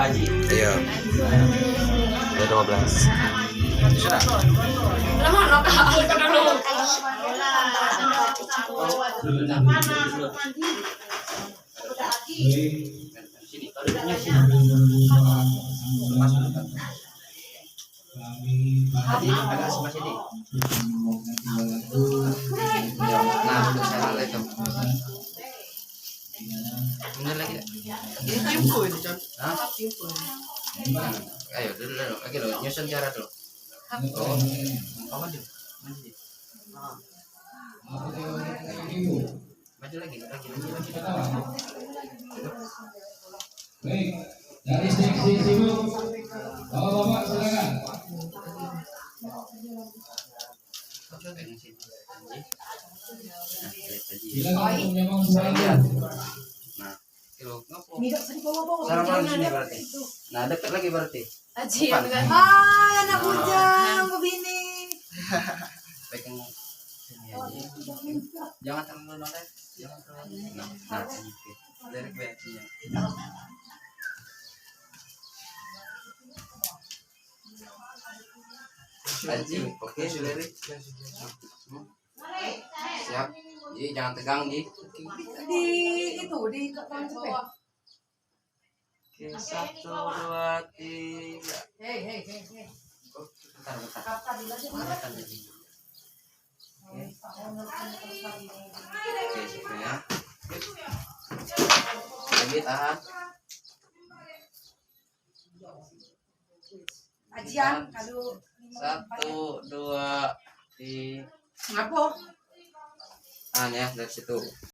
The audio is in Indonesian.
Haji. Iya. Udah 12. Sudah. Lama no kak, dulu. Sini. Kalau sini. Masuk. Tadi agak sebelah sini. Ya, nah, untuk saya itu. Bener lagi. Ini timpun, John. Hah? Timpun. Ayo dulu, lagi lo nyusun cara dulu. Oh, maju. Maju lagi. Baik, dari seksi sibuk, bapak-bapak silakan. Silakan untuk menyambung suara. Nah, kilo ngapo? Salaman di sini berarti. Nah, dekat lagi berarti. Aji, Depan. hai anak bujang, begini. Pegang sini aja. Jangan terlalu noleh. Jangan terlalu. Nah, sini. Dari backnya. Aji, oke, sudah. Siap. Ji, jangan tegang, Ji. Di itu di kepala cepet. Oke, 1, 2, 3. Hei. Bentar. Kata dulu aja. Bentar, Ji. Oke, sudah ya. Lagi tahan. Ajian kalau 1, 2, 3. ngapo? Ah, ya, dari situ.